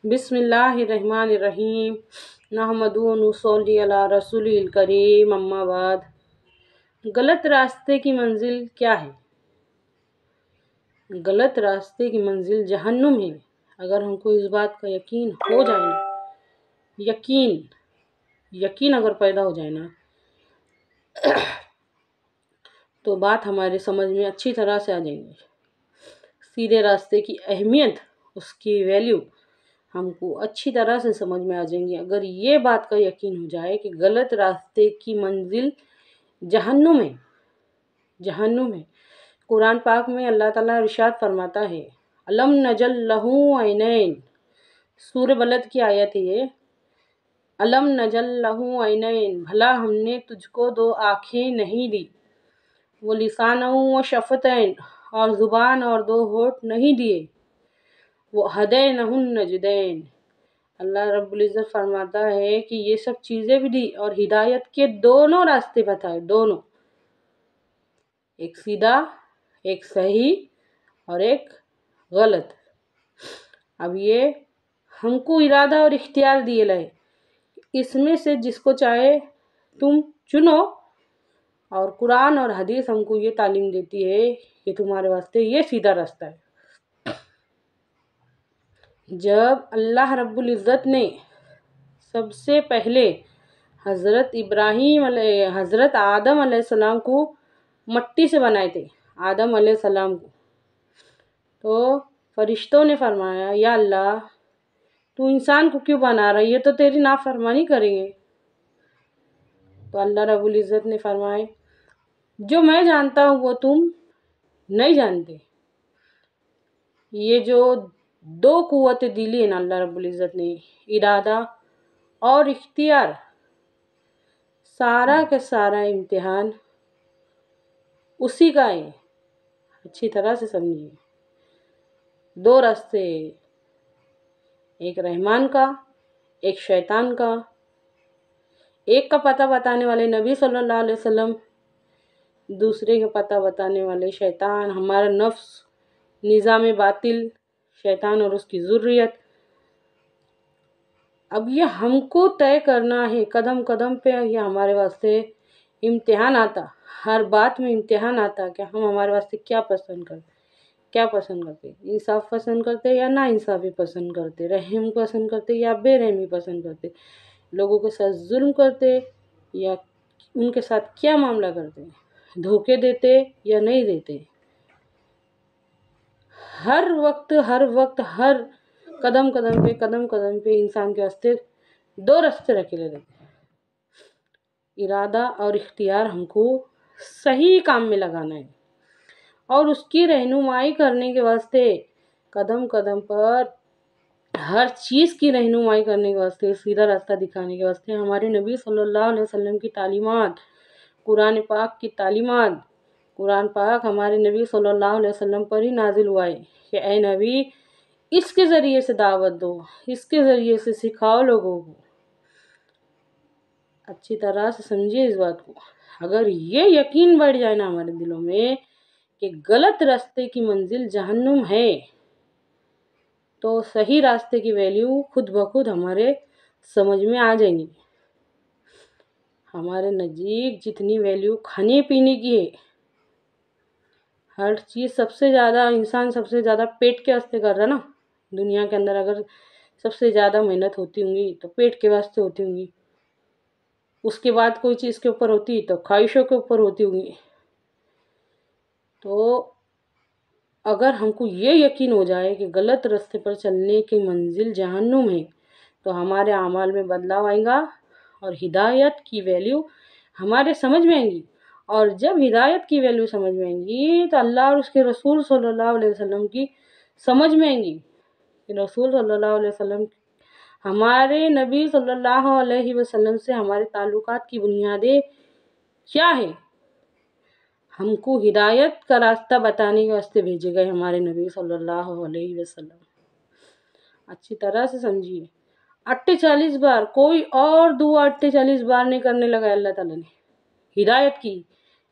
بسم اللہ الرحمن الرحیم نحمدہ و نصلی علی رسول الکریم اما بعد۔ غلط راستے کی منزل کیا ہے؟ غلط راستے کی منزل جہنم ہے۔ اگر ہم کو اس بات کا یقین ہو جائے نا، یقین اگر پیدا ہو جائے نا، تو بات ہمارے سمجھ میں اچھی طرح سے آ جائیں گی۔ سیدھے راستے کی اہمیت، اس کی ویلیو ہم کو اچھی طرح سے سمجھ میں آ جائیں گی۔ اگر یہ بات کا یقین ہو جائے کہ غلط راستے کی منزل جہنم ہے۔ قرآن پاک میں اللہ تعالیٰ ارشاد فرماتا ہے، الم نجل لہ عینین، سورہ بلد کی آیت ہے یہ۔ الم نجل لہ عینین، بھلا ہم نے تجھ کو دو آنکھیں نہیں دی، وہ لسانا و شفتین، اور زبان اور دو ہونٹ نہیں دیے، وہ ہدینہ النجدین، اللہ رب العزت فرماتا ہے کہ یہ سب چیزیں بھی دی اور ہدایت کے دونوں راستے بتائے، دونوں، ایک سیدھا، ایک صحیح اور ایک غلط۔ اب یہ ہم کو ارادہ اور اختیار دیے لائے، اس میں سے جس کو چاہے تم چنو، اور قرآن اور حدیث ہم کو یہ تعلیم دیتی ہے کہ تمہارے واسطے یہ سیدھا راستہ ہے۔ جب اللہ رب العزت نے سب سے پہلے حضرت آدم علیہ السلام کو مٹی سے بنائے تھے، آدم علیہ السلام کو، تو فرشتوں نے فرمایا، یا اللہ تو انسان کو کیوں بنا رہا ہے، یہ تو تیری نافرمانی کریں گے۔ تو اللہ رب العزت نے فرمایا، جو میں جانتا ہوں وہ تم نہیں جانتے۔ یہ جو دو قوتیں دلی ہیں نا اللہ رب العزت نے، ارادہ اور اختیار، سارا کا سارا امتحان اسی کا ہے۔ اچھی طرح سے سمجھیے، دو راستے، ایک رحمان کا، ایک شیطان کا۔ ایک کا پتہ بتانے والے نبی صلی اللہ علیہ وسلم، دوسرے کا پتہ بتانے والے شیطان، ہمارا نفس، نظام باطل، شیطان اور اس کی ذریت۔ اب یہ ہم کو طے کرنا ہے، قدم قدم پہ یہ ہمارے واسطے امتحان آتا، ہر بات میں امتحان آتا کہ ہم ہمارے واسطے کیا پسند کرتے، انصاف پسند کرتے یا نا انصافی پسند کرتے، رحم پسند کرتے یا بے رحمی پسند کرتے، لوگوں کے ساتھ ظلم کرتے یا ان کے ساتھ کیا معاملہ کرتے، دھوکے دیتے یا نہیں دیتے۔ ہر وقت ہر قدم قدم پہ انسان کے واسطے دو راستے رکھے رہتے۔ ارادہ اور اختیار ہم کو صحیح کام میں لگانا ہے، اور اس کی رہنمائی کرنے کے واسطے قدم قدم پر ہر چیز کی رہنمائی کرنے کے واسطے، سیدھا راستہ دکھانے کے واسطے ہمارے نبی صلی اللہ علیہ وسلم کی تعلیمات، قرآن پاک کی تعلیمات، قرآن پاک ہمارے نبی صلی اللہ علیہ وسلم پر ہی نازل ہوا ہے کہ اے نبی، اس کے ذریعے سے دعوت دو، اس کے ذریعے سے سکھاؤ لوگوں کو۔ اچھی طرح سے سمجھیے اس بات کو۔ اگر یہ یقین بڑھ جائے نا ہمارے دلوں میں کہ غلط راستے کی منزل جہنم ہے، تو صحیح راستے کی ویلیو خود بخود ہمارے سمجھ میں آ جائیں گی۔ ہمارے نزدیک جتنی ویلیو کھانے پینے کی ہے، ہر چیز انسان سب سے زیادہ پیٹ کے واسطے کر رہا ہے نا۔ دنیا کے اندر اگر سب سے زیادہ محنت ہوتی ہوں گی تو پیٹ کے واسطے ہوتی ہوں گی، اس کے بعد کوئی چیز کے اوپر ہوتی تو خواہشوں کے اوپر ہوتی ہوں گی۔ تو اگر ہم کو یہ یقین ہو جائے کہ غلط راستے پر چلنے کی منزل جہنم ہے، تو ہمارے اعمال میں بدلاؤ آئے گا اور ہدایت کی ویلیو ہمارے سمجھ میں آئیں گی۔ اور جب ہدایت کی ویلیو سمجھ میں آئیں گی تو اللہ اور اس کے رسول صلی اللہ علیہ وسلم کی سمجھ میں آئیں گی کہ رسول صلی اللہ علیہ وسلم، ہمارے نبی صلی اللہ علیہ وسلم سے ہمارے تعلقات کی بنیادیں کیا ہے۔ ہم کو ہدایت کا راستہ بتانے کے واسطے بھیجے گئے ہمارے نبی صلی اللہ علیہ وسلم۔ اچھی طرح سے سمجھیے، 48 بار، کوئی اور دعا 48 بار نہیں کرنے لگا اللہ تعالیٰ نے ہدایت کی،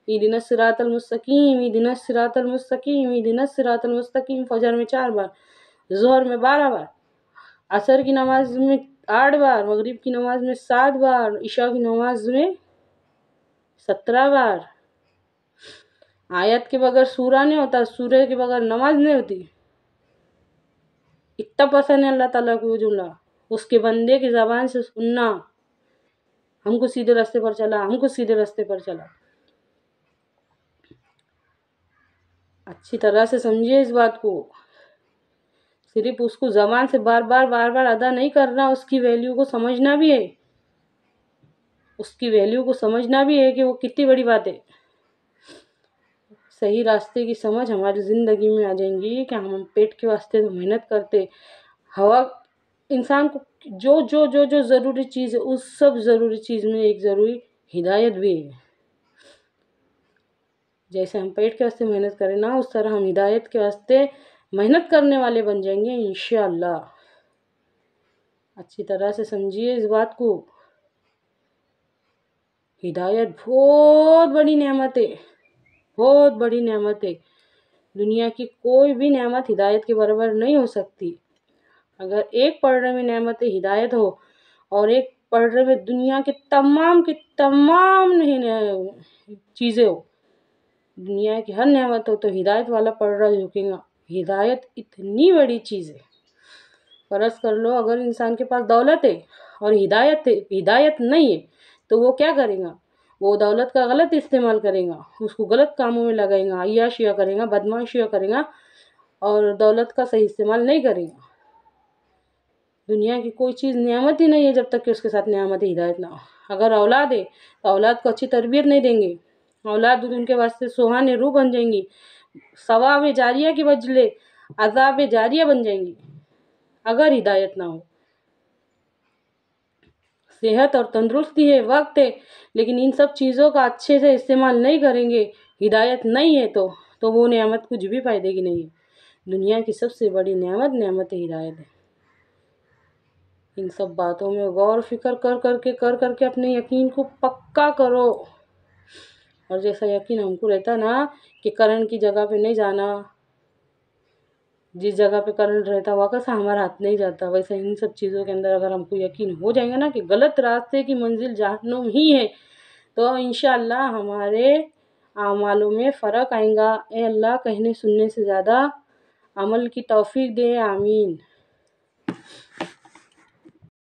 اہدنا الصراط المستقیم، اہدنا الصراط المستقیم، اہدنا الصراط المستقیم، فجر میں 4 بار، ظہر میں 12 بار، عصر کی نماز میں 8 بار، مغرب کی نماز میں 7 بار، عشاء کی نماز میں 17 بار۔ آیت کے بغیر سورہ نہیں ہوتا، سورہ کے بغیر نماز نہیں ہوتی۔ اتنا پسند ہے اللہ تعالیٰ کو وہ جملہ، اس کے بندے کی زبان سے سننا، ہم کو سیدھے راستے پر چلا، ہم کو سیدھے راستے پر چلا۔ اچھی طرح سے سمجھیے اس بات کو، صرف اس کو زبان سے بار بار ادا نہیں کرنا، اس کی ویلیو کو سمجھنا بھی ہے، اس کی ویلیو کو سمجھنا بھی ہے کہ وہ کتنی بڑی بات ہے۔ صحیح راستے کی سمجھ ہماری زندگی میں آ جائیں گی کہ ہم پیٹ کے واسطے تو محنت کرتے، ہوا انسان کو جو جو جو جو ضروری چیز ہے اس سب ضروری چیز میں ایک ضروری ہدایت بھی ہے۔ جیسے ہم پیٹ کے واسطے محنت کریں نا، اس طرح ہم ہدایت کے واسطے محنت کرنے والے بن جائیں گے انشاءاللہ۔ اچھی طرح سے سمجھیے اس بات کو، ہدایت بہت بڑی نعمت ہے، بہت بڑی نعمت ہے۔ دنیا کی کوئی بھی نعمت ہدایت کے برابر نہیں ہو سکتی۔ اگر ایک پڑھنے میں نعمت ہدایت ہو اور ایک پڑھنے میں دنیا کے تمام چیزیں ہو، دنیا کی ہر نعمت ہو، تو ہدایت والا پڑھ رہا جھکے گا۔ ہدایت اتنی بڑی چیز ہے۔ فرض کر لو اگر انسان کے پاس دولت ہے اور ہدایت نہیں ہے تو وہ کیا کرے گا؟ وہ دولت کا غلط استعمال کرے گا، اس کو غلط کاموں میں لگائے گا، عیاشیاں کرے گا، بدمعاشیاں کرے گا اور دولت کا صحیح استعمال نہیں کرے گا۔ دنیا کی کوئی چیز نعمت ہی نہیں ہے جب تک کہ اس کے ساتھ نعمت ہدایت نہ ہو۔ اگر اولاد ہے تو اولاد کو اچھی تربیت نہیں دیں گے، اولاد ان کے واسطے سہانے روح بن جائیں گی، ثواب جاریہ کی بدلے عذاب جاریہ بن جائیں گی اگر ہدایت نہ ہو۔ صحت اور تندرستی ہے، وقت ہے، لیکن ان سب چیزوں کا اچھے سے استعمال نہیں کریں گے، ہدایت نہیں ہے تو وہ نعمت کچھ بھی فائدے کی نہیں ہے۔ دنیا کی سب سے بڑی نعمت ہدایت ہے۔ ان سب باتوں میں غور و فکر کر کے اپنے یقین کو پکا کرو، اور جیسا یقین ہم کو رہتا نا کہ کرنٹ کی جگہ پہ نہیں جانا، جس جگہ پہ کرنٹ رہتا وہاں کا ہمارا ہاتھ نہیں جاتا، ویسے ان سب چیزوں کے اندر اگر ہم کو یقین ہو جائیں گے نا کہ غلط راستے کی منزل جہنم ہی ہے، تو انشاءاللہ ہمارے اعمالوں میں فرق آئے گا۔ اے اللہ کہنے سننے سے زیادہ عمل کی توفیق دے، آمین۔